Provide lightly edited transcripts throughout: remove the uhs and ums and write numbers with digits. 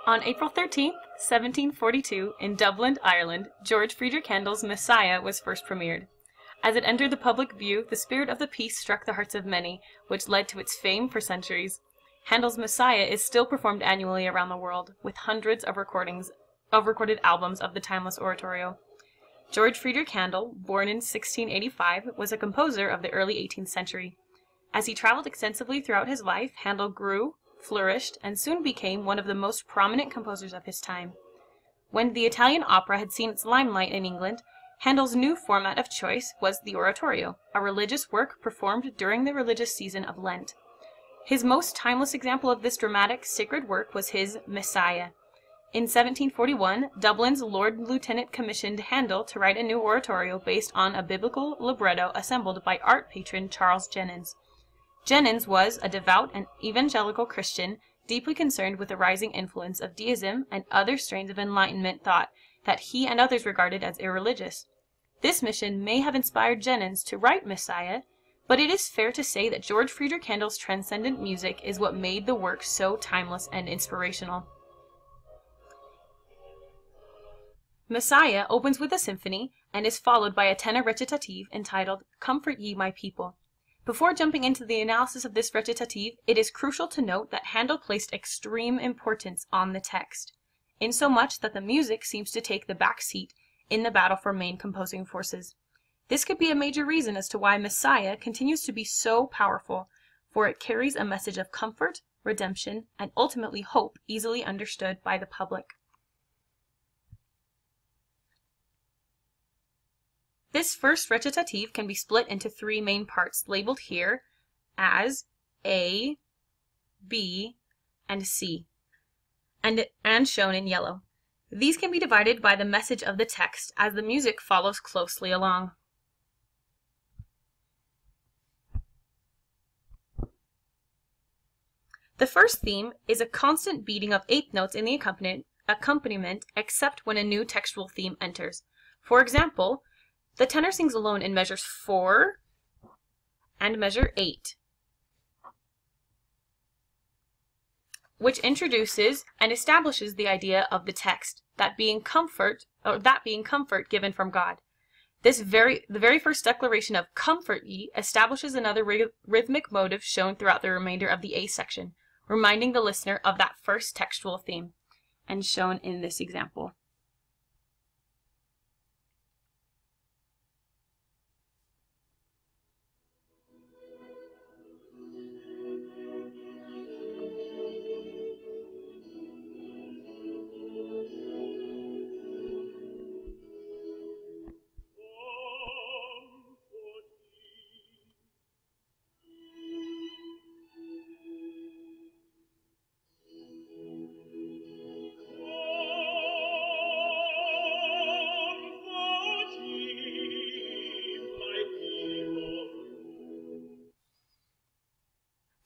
On April 13th, 1742, in Dublin, Ireland, George Friedrich Handel's Messiah was first premiered. As it entered the public view, the spirit of the piece struck the hearts of many, which led to its fame for centuries. Handel's Messiah is still performed annually around the world, with hundreds of recorded albums of the timeless oratorio. George Friedrich Handel, born in 1685, was a composer of the early 18th century. As he traveled extensively throughout his life, Handel grew, flourished, and soon became one of the most prominent composers of his time. When the Italian opera had seen its limelight in England, Handel's new format of choice was the oratorio, a religious work performed during the religious season of Lent. His most timeless example of this dramatic, sacred work was his Messiah. In 1741, Dublin's Lord Lieutenant commissioned Handel to write a new oratorio based on a biblical libretto assembled by art patron Charles Jennens. Jennens was a devout and evangelical Christian, deeply concerned with the rising influence of deism and other strains of Enlightenment thought that he and others regarded as irreligious. This mission may have inspired Jennens to write Messiah, but it is fair to say that George Friedrich Handel's transcendent music is what made the work so timeless and inspirational. Messiah opens with a symphony and is followed by a tenor recitative entitled "Comfort Ye My People." Before jumping into the analysis of this recitative, it is crucial to note that Handel placed extreme importance on the text, insomuch that the music seems to take the back seat in the battle for main composing forces. This could be a major reason as to why Messiah continues to be so powerful, for it carries a message of comfort, redemption, and ultimately hope easily understood by the public. This first recitative can be split into three main parts, labeled here as A, B, and C, and shown in yellow. These can be divided by the message of the text as the music follows closely along. The first theme is a constant beating of eighth notes in the accompaniment except when a new textual theme enters. For example, the tenor sings alone in measures 4 and measure 8, which introduces and establishes the idea of the text, that being comfort given from God. The very first declaration of "Comfort ye" establishes another rhythmic motive shown throughout the remainder of the A section, reminding the listener of that first textual theme, and shown in this example.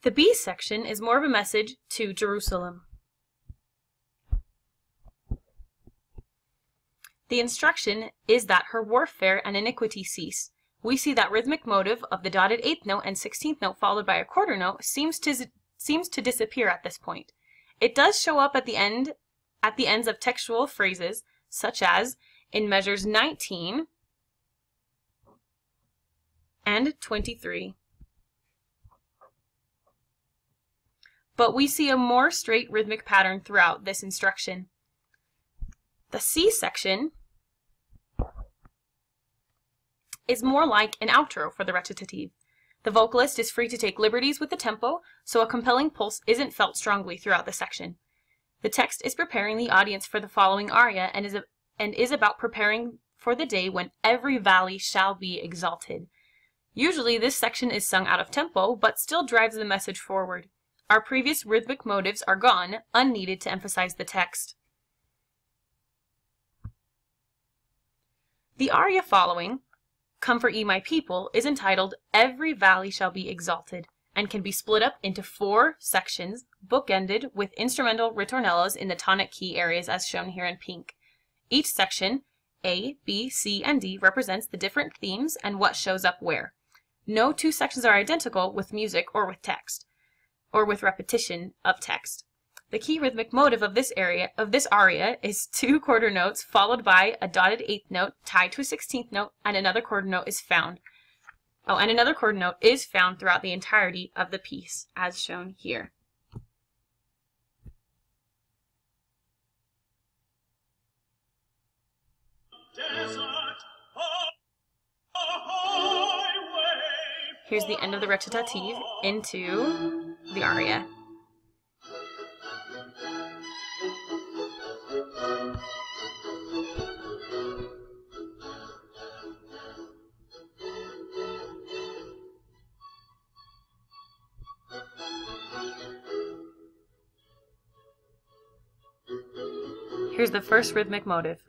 The B section is more of a message to Jerusalem. The instruction is that her warfare and iniquity cease. We see that rhythmic motive of the dotted eighth note and 16th note followed by a quarter note seems to disappear at this point. It does show up at the ends of textual phrases, such as in measures 19 and 23. But we see a more straight rhythmic pattern throughout this instruction. The C section is more like an outro for the recitative. The vocalist is free to take liberties with the tempo, so a compelling pulse isn't felt strongly throughout the section. The text is preparing the audience for the following aria and is about preparing for the day when every valley shall be exalted. Usually this section is sung out of tempo, but still drives the message forward. Our previous rhythmic motives are gone, unneeded to emphasize the text. The aria following, "Comfort Ye My People," is entitled "Every Valley Shall Be Exalted," and can be split up into 4 sections, bookended with instrumental ritornellos in the tonic key areas as shown here in pink. Each section, A, B, C, and D, represents the different themes and what shows up where. No two sections are identical with music or with text, or with repetition of text. The key rhythmic motive of this aria is 2 quarter notes followed by a dotted 8th note tied to a 16th note, and another quarter note is found. Another quarter note is found throughout the entirety of the piece, as shown here. Here's the end of the recitative into the aria. Here's the first rhythmic motive.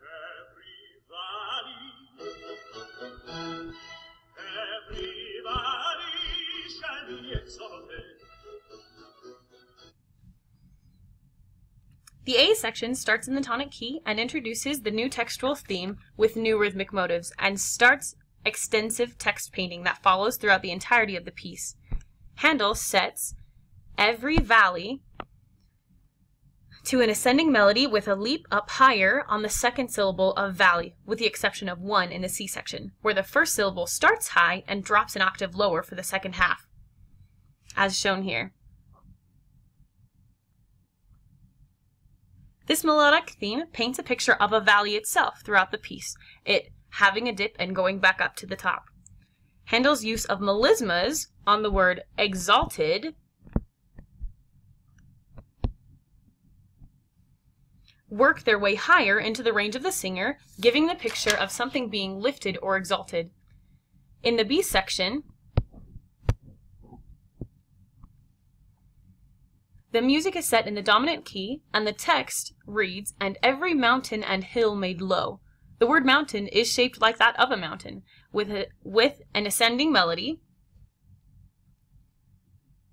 The A section starts in the tonic key and introduces the new textual theme with new rhythmic motives and starts extensive text painting that follows throughout the entirety of the piece. Handel sets every valley to an ascending melody with a leap up higher on the second syllable of valley, with the exception of 1 in the C section, where the first syllable starts high and drops an octave lower for the second half, as shown here. This melodic theme paints a picture of a valley itself throughout the piece, it having a dip and going back up to the top. Handel's use of melismas on the word exalted work their way higher into the range of the singer, giving the picture of something being lifted or exalted. In the B section, the music is set in the dominant key, and the text reads, "And every mountain and hill made low." The word mountain is shaped like that of a mountain, with an ascending melody,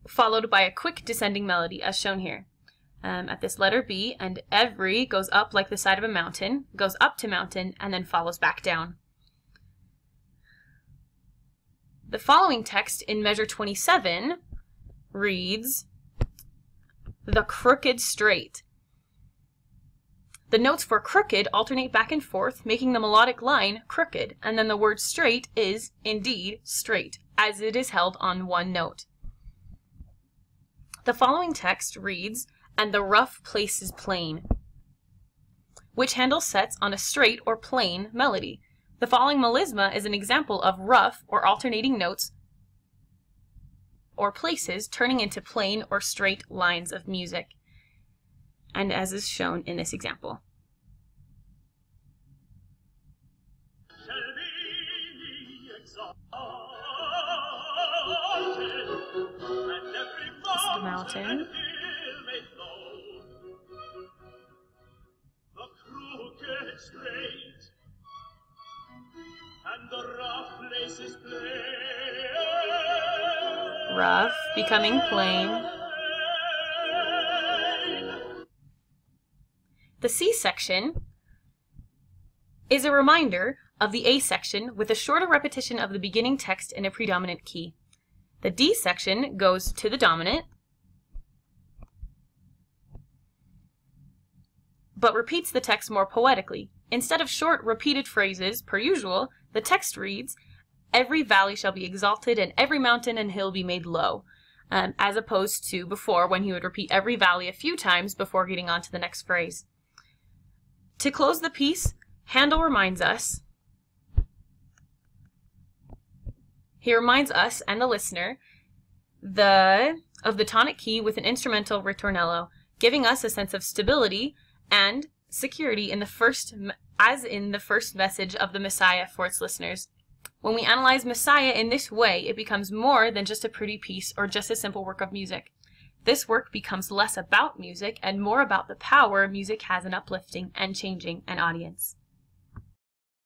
followed by a quick descending melody, as shown here. At this letter B, and every goes up like the side of a mountain, goes up to mountain, and then follows back down. The following text in measure 27 reads, "The crooked straight." The notes for crooked alternate back and forth, making the melodic line crooked, and then the word straight is indeed straight, as it is held on one note. The following text reads, "And the rough place is plain," which Handel sets on a straight or plain melody. The following melisma is an example of rough or alternating notes or places turning into plain or straight lines of music, and as is shown in this example. This is the mountain. Rough becoming plain. The C section is a reminder of the A section with a shorter repetition of the beginning text in a predominant key. The D section goes to the dominant, but repeats the text more poetically. Instead of short, repeated phrases, per usual, the text reads, "Every valley shall be exalted, and every mountain and hill be made low," as opposed to before, when he would repeat every valley a few times before getting on to the next phrase. To close the piece, Handel reminds us, and the listener, of the tonic key with an instrumental ritornello, giving us a sense of stability and security in the first message of the Messiah for its listeners. When we analyze Messiah in this way, it becomes more than just a pretty piece or just a simple work of music. This work becomes less about music and more about the power music has in uplifting and changing an audience.